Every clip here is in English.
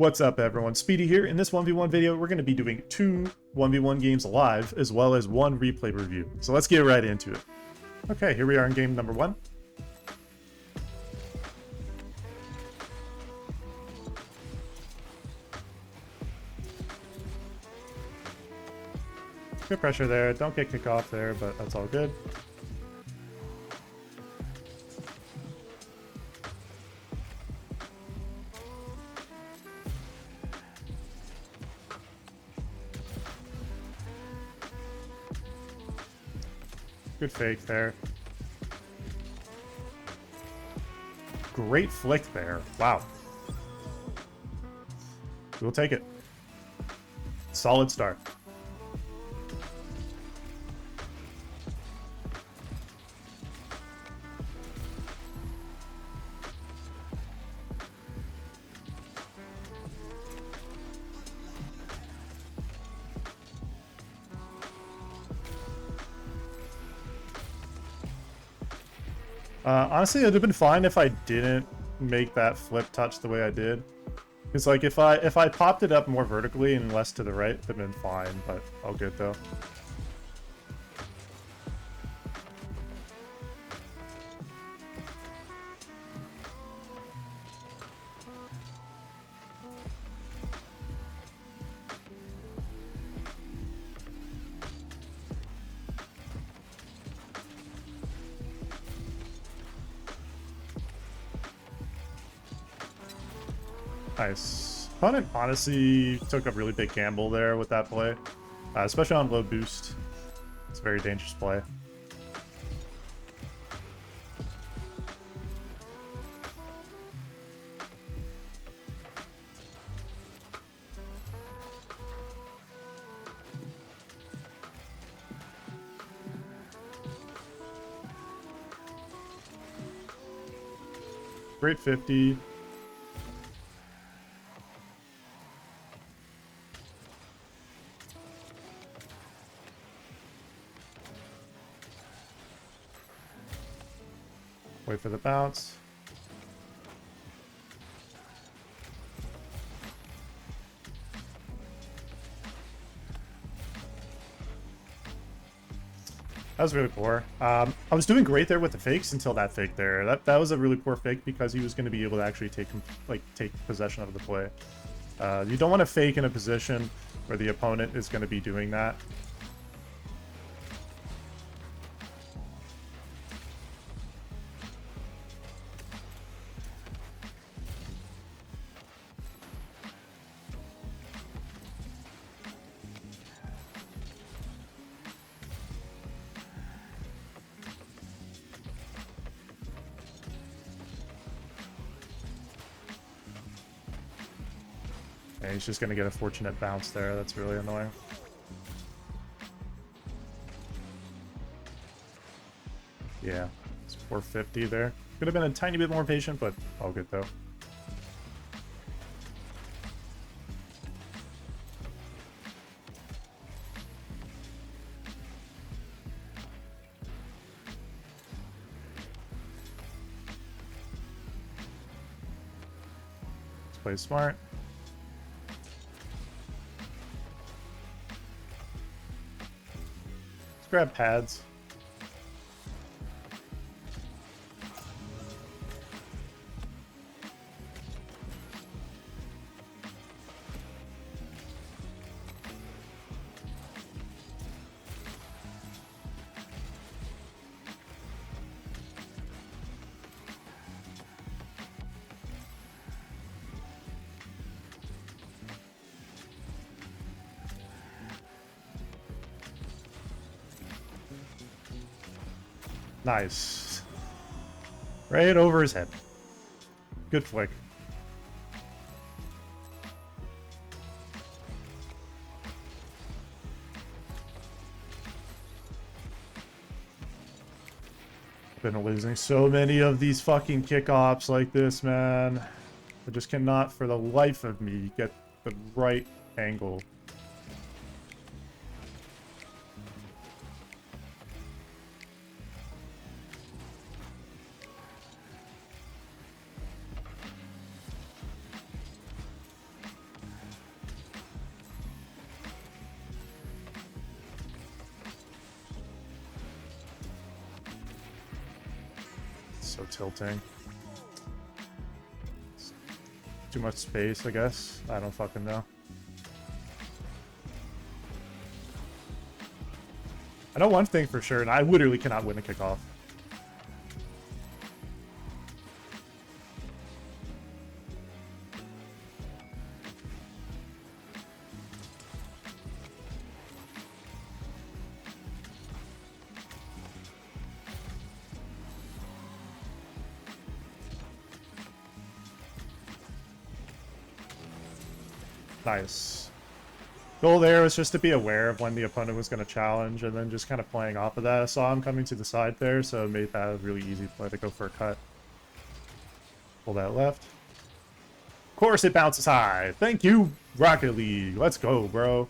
What's up everyone, Speedy here. In this 1v1 video, we're going to be doing 2 1v1 games live, as well as 1 replay review. So let's get right into it. Okay, here we are in game number 1. Good pressure there, don't get kick off there, but that's all good. Good fake there. Great flick there. Wow. We'll take it. Solid start. Honestly, it would have been fine if I didn't make that flip touch the way I did. Because like if I popped it up more vertically and less to the right, it would have been fine, but all good though. Nice. Opponent honestly took a really big gamble there with that play, especially on low boost. It's a very dangerous play. Great 50. Wait for the bounce. That was really poor. I was doing great there with the fakes until that fake there. That was a really poor fake because he was going to be able to actually take possession of the play. You don't want to fake in a position where the opponent is going to be doing that. And he's just going to get a fortunate bounce there. That's really annoying. Yeah, it's 450 there. Could have been a tiny bit more patient, but all good though. Let's play smart. Grab pads. Nice. Right over his head. Good flick. Been losing so many of these fucking kickoffs like this, man. I just cannot for the life of me get the right angle. So tilting. Too much space, I guess. I don't fucking know. I know one thing for sure, and I literally cannot win a kickoff. Nice. Goal there was just to be aware of when the opponent was going to challenge, and then just kind of playing off of that. I saw him coming to the side there, so it made that a really easy play to go for a cut. Pull that left. Of course it bounces high. Thank you, Rocket League. Let's go, bro.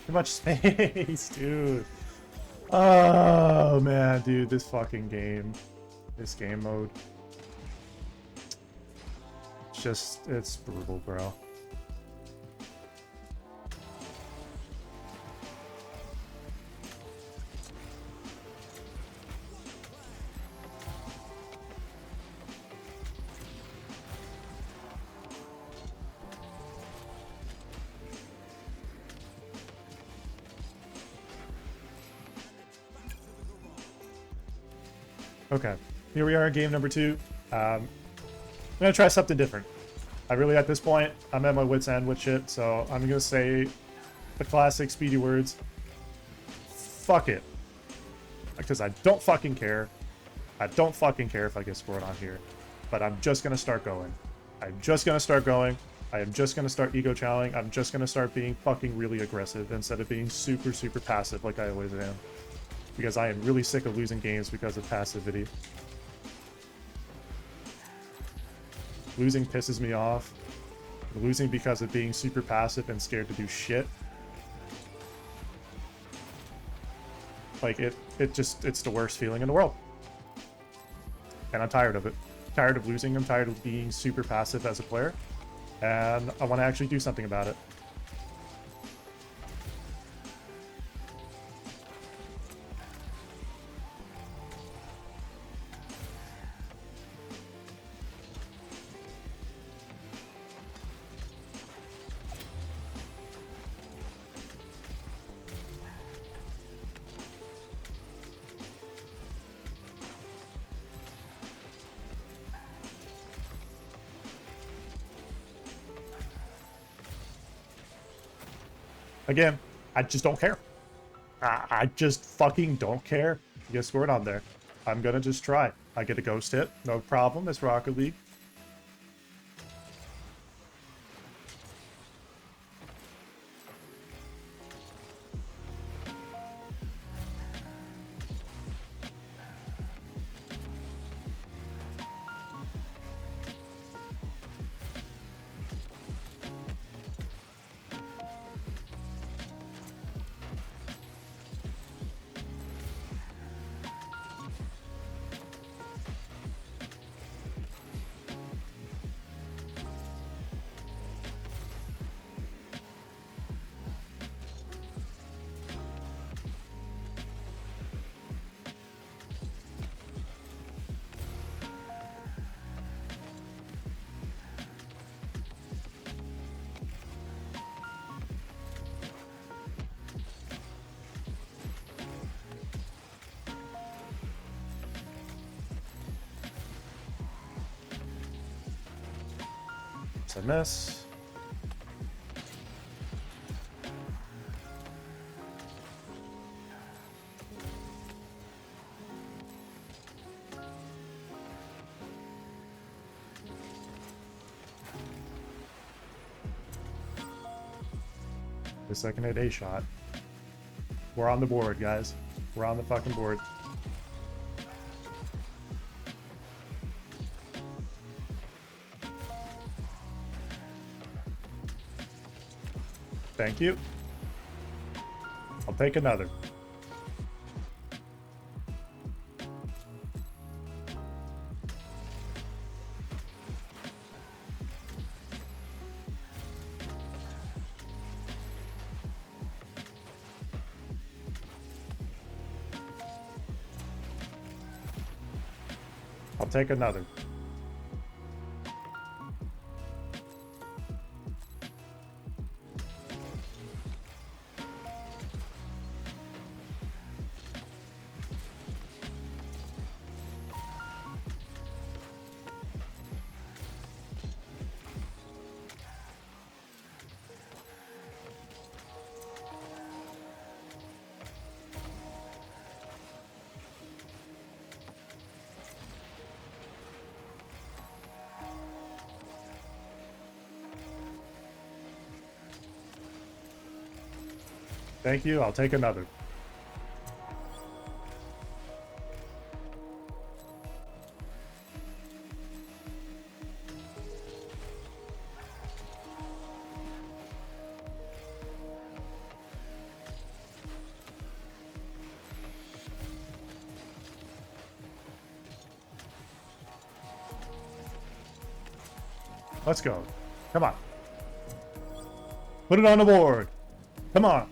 Too much space, dude. Oh, man, dude, this fucking game. This game mode. It's brutal, bro. Okay, here we are in game number 2. I'm gonna try something different. I really, at this point, I'm at my wit's end with shit, so I'm gonna say the classic speedy words. Fuck it. Because I don't fucking care. I don't fucking care if I get scored on here. But I'm just gonna start going. I'm just gonna start going. I am just gonna start ego challenging. I'm just gonna start being fucking really aggressive instead of being super, super passive like I always am. Because I am really sick of losing games because of passivity. Losing pisses me off. Losing because of being super passive and scared to do shit. Like, it's the worst feeling in the world. And I'm tired of it. Tired of losing. I'm tired of being super passive as a player. And I want to actually do something about it. Again, I just don't care. I just fucking don't care. Get scored on there. I'm gonna just try. I get a ghost hit. No problem. It's Rocket League. It's a miss. The second hit A shot. We're on the board, guys. We're on the fucking board. Thank you. I'll take another. I'll take another. Thank you. I'll take another. Let's go. Come on. Put it on the board. Come on.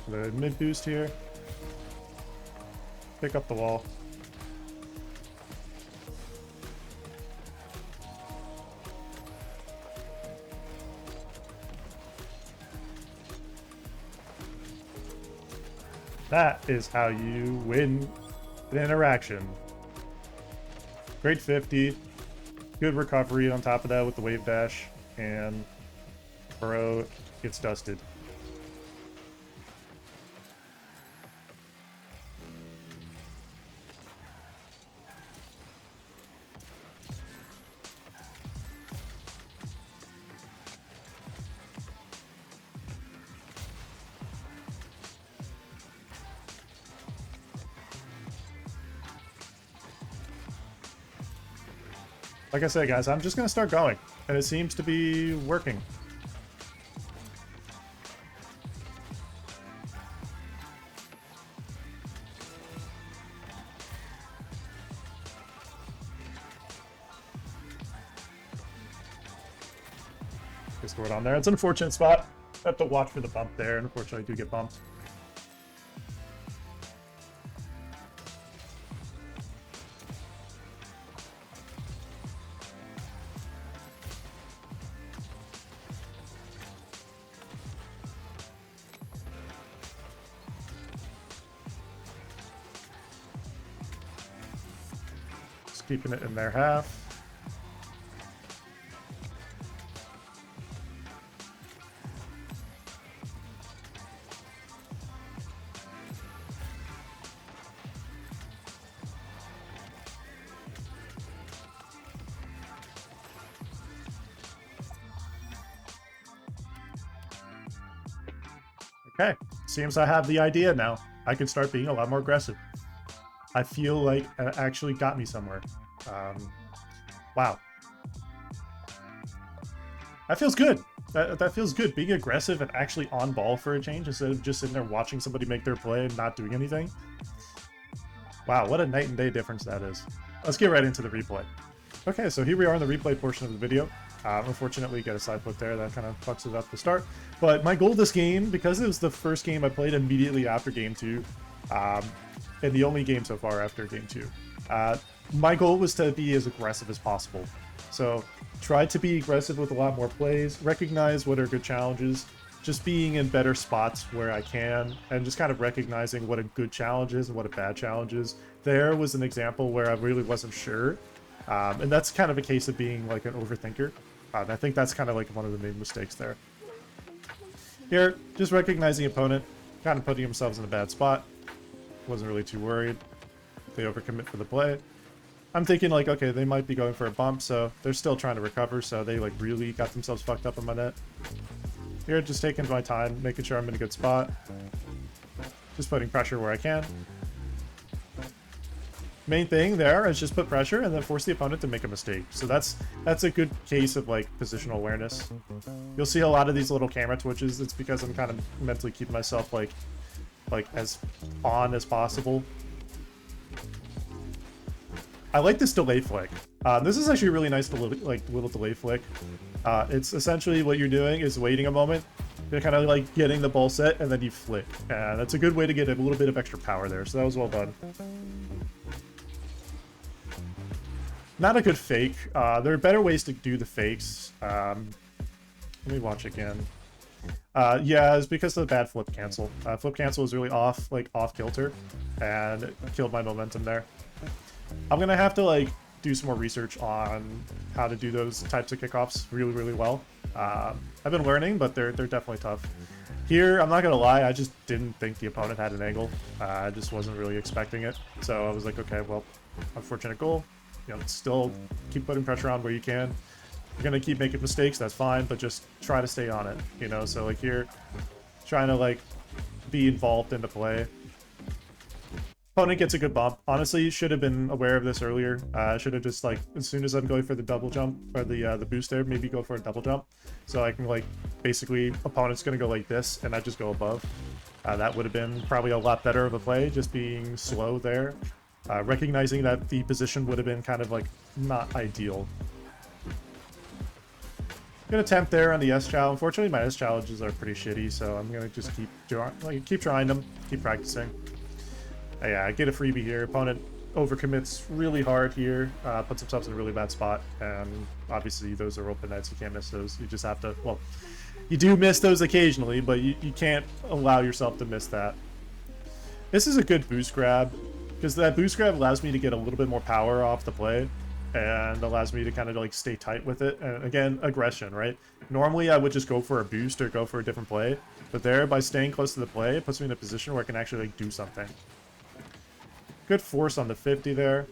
The mid boost here. Pick up the wall. That is how you win an interaction. Great 50. Good recovery on top of that with the wave dash. And Burrow gets dusted. Like I said, guys, I'm just going to start going, and it seems to be working. Just throw it on there. It's an unfortunate spot. I have to watch for the bump there, and unfortunately I do get bumped. Keeping it in their half. Okay, seems I have the idea now. I can start being a lot more aggressive. I feel like it actually got me somewhere. Wow. That feels good. That feels good. Being aggressive and actually on ball for a change instead of just sitting there watching somebody make their play and not doing anything. Wow, what a night and day difference that is. Let's get right into the replay. Okay, so here we are in the replay portion of the video. Unfortunately, get a side flip there. That kind of fucks it up to start. But my goal this game, because it was the first game I played immediately after Game 2, and the only game so far after Game 2, my goal was to be as aggressive as possible. So try to be aggressive with a lot more plays, recognize what are good challenges, just being in better spots where I can, and just kind of recognizing what a good challenge is and what a bad challenge is. There was an example where I really wasn't sure, and that's kind of a case of being like an overthinker. And I think that's kind of like one of the main mistakes there. Here, just recognizing opponent, kind of putting themselves in a bad spot. Wasn't really too worried. They overcommit for the play. I'm thinking like, okay, they might be going for a bump, so they're still trying to recover, so they like really got themselves fucked up in my net. Here, just taking my time, making sure I'm in a good spot. Just putting pressure where I can. Main thing there is just put pressure and then force the opponent to make a mistake. So that's a good case of like positional awareness. You'll see a lot of these little camera twitches. It's because I'm kind of mentally keeping myself like as on as possible. I like this delay flick. This is actually a really nice little delay flick. It's essentially what you're doing is waiting a moment. You're kind of like getting the ball set and then you flick. And that's a good way to get a little bit of extra power there. So that was well done. Not a good fake. There are better ways to do the fakes. Let me watch again. Yeah, it's because of the bad flip cancel. Flip cancel was really off kilter, and it killed my momentum there. I'm gonna have to like do some more research on how to do those types of kickoffs really well. I've been learning, but they're definitely tough. Here, I'm not gonna lie, I just didn't think the opponent had an angle. I just wasn't really expecting it. So I was like, okay, well, unfortunate goal. You know, still keep putting pressure on where you can. You're gonna keep making mistakes, that's fine, but just try to stay on it, you know? So like here, trying to like be involved in the play. Opponent gets a good bump. Honestly, you should have been aware of this earlier. I should have just like, as soon as I'm going for the double jump, or the boost there, maybe go for a double jump. So I can like, basically, opponent's gonna go like this, and I just go above. That would have been probably a lot better of a play, just being slow there. Recognizing that the position would have been kind of like not ideal. Gonna attempt there on the S challenge. Unfortunately, my S challenges are pretty shitty, so I'm gonna just keep trying them, keep practicing. Yeah, I get a freebie here. Opponent overcommits really hard here, puts himself in a really bad spot, and obviously those are open nets. You can't miss those. You just have to. Well, you do miss those occasionally, but you can't allow yourself to miss that. This is a good boost grab, because that boost grab allows me to get a little bit more power off the play and allows me to kind of like stay tight with it. And again, aggression, right? Normally I would just go for a boost or go for a different play, but there, by staying close to the play, it puts me in a position where I can actually like do something. Good force on the 50 there.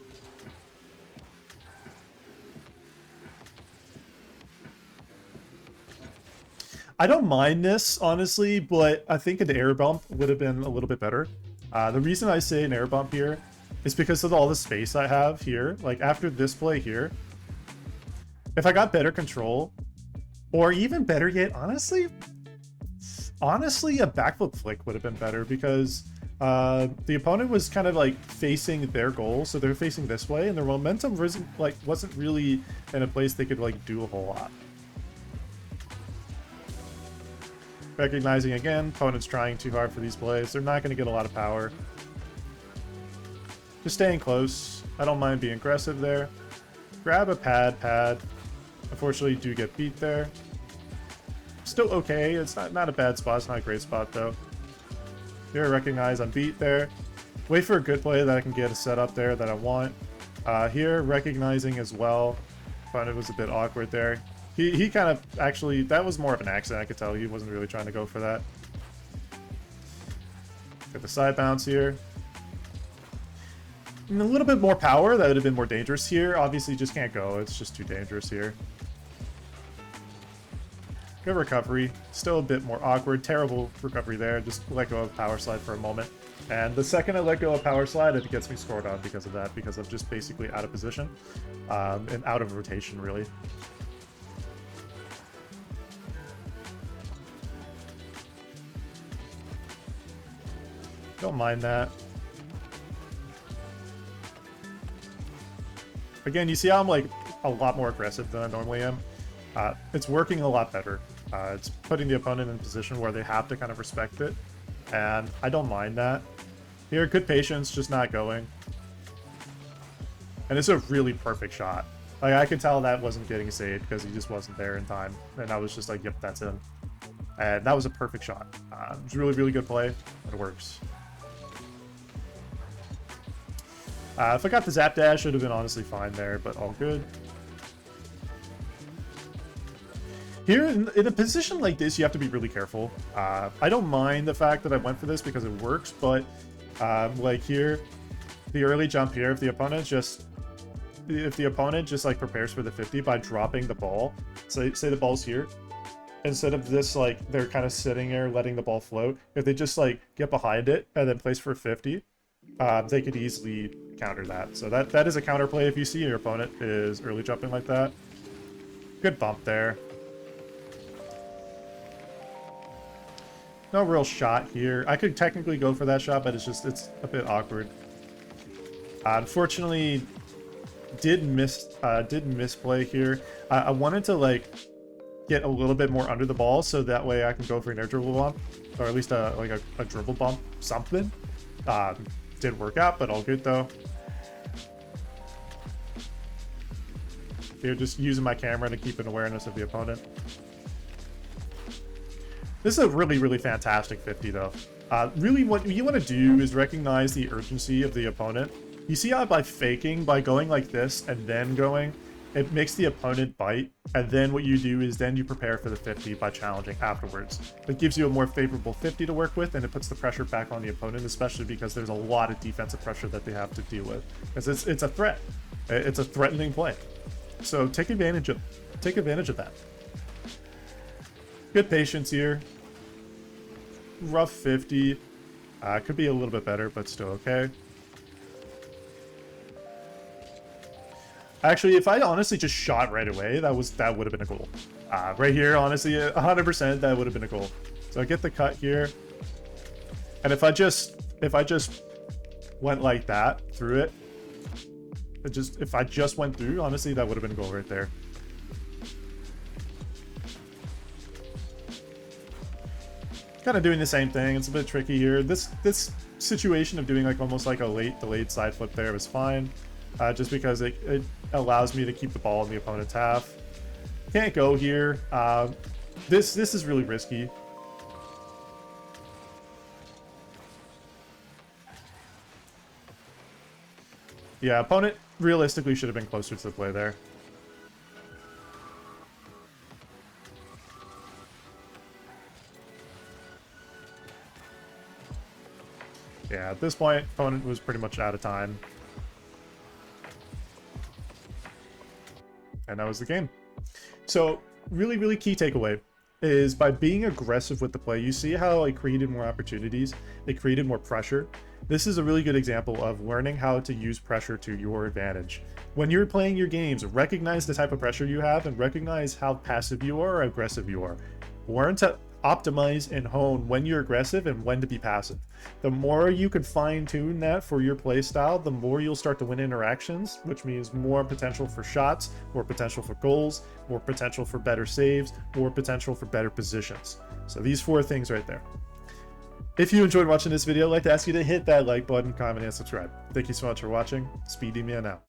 I don't mind this, honestly, but I think an air bump would have been a little bit better. The reason I say an air bump here is because of all the space I have here. Like, after this play here, if I got better control, or even better yet, honestly, a backflip flick would have been better, because the opponent was kind of like facing their goal, so they're facing this way, and their momentum wasn't really in a place they could like do a whole lot. Recognizing again, opponent's trying too hard for these plays. They're not going to get a lot of power. Just staying close. I don't mind being aggressive there. Grab a pad. Unfortunately, do get beat there. Still okay. It's not a bad spot. It's not a great spot, though. Here, recognize I'm beat there. Wait for a good play that I can get a setup there that I want. Here, recognizing as well. Opponent was a bit awkward there. He kind of, actually, that was more of an accident, I could tell. He wasn't really trying to go for that. Get the side bounce here. And a little bit more power, that would have been more dangerous here. Obviously, just can't go. It's just too dangerous here. Good recovery. Still a bit more awkward. Terrible recovery there. Just let go of power slide for a moment. And the second I let go of power slide, it gets me scored on because of that. Because I'm just basically out of position. And out of rotation, really. Don't mind that. Again, you see how I'm like a lot more aggressive than I normally am. It's working a lot better. It's putting the opponent in a position where they have to kind of respect it. And I don't mind that. Here, good patience, just not going. And it's a really perfect shot. Like, I could tell that wasn't getting saved because he just wasn't there in time. And I was just like, yep, that's him. And that was a perfect shot. It was really, really good play, but it works. If I got the zap dash, it would have been honestly fine there, but all good. Here, in a position like this, you have to be really careful. I don't mind the fact that I went for this because it works, but like here, the early jump here, if the opponent just like prepares for the 50 by dropping the ball, say the ball's here, instead of this, like, they're kind of sitting there letting the ball float, if they just like get behind it and then place for 50, they could easily counter that. So that is a counter play if you see your opponent is early jumping like that. Good bump there. No real shot here. I could technically go for that shot, but it's a bit awkward. Unfortunately, did misplay here. I wanted to like get a little bit more under the ball so that way I can go for an air dribble bump, or at least like a dribble bump, something. Didn't work out, but all good though. Here, just using my camera to keep an awareness of the opponent. This is a really, really fantastic 50 though. Really what you want to do is recognize the urgency of the opponent. You see how by faking, by going like this and then going, it makes the opponent bite, and then what you do is then you prepare for the 50 by challenging afterwards. It gives you a more favorable 50 to work with, and it puts the pressure back on the opponent, especially because there's a lot of defensive pressure that they have to deal with. Because it's a threat. It's a threatening play. So take advantage of that. Good patience here. Rough 50. Could be a little bit better, but still okay. Actually, if I honestly just shot right away, that would have been a goal. Right here, honestly, 100% that would have been a goal. So I get the cut here, and if I just went like that through it, if I just went through, honestly, that would have been a goal right there. Kind of doing the same thing. It's a bit tricky here. This situation of doing like almost like a delayed side flip there was fine. Just because it allows me to keep the ball in the opponent's half. Can't go here. This is really risky. Yeah, opponent realistically should have been closer to the play there. Yeah, at this point, opponent was pretty much out of time. And that was the game. So really, really key takeaway is by being aggressive with the play, you see how it created more opportunities, it created more pressure. This is a really good example of learning how to use pressure to your advantage. When you're playing your games, recognize the type of pressure you have and recognize how passive you are or aggressive you are. Learn to optimize and hone when you're aggressive and when to be passive. The more you can fine-tune that for your play style, the more you'll start to win interactions, which means more potential for shots, more potential for goals, more potential for better saves, more potential for better positions. So these 4 things right there. If you enjoyed watching this video, I'd like to ask you to hit that like button, comment, and subscribe. Thank you so much for watching. Speedy Man out.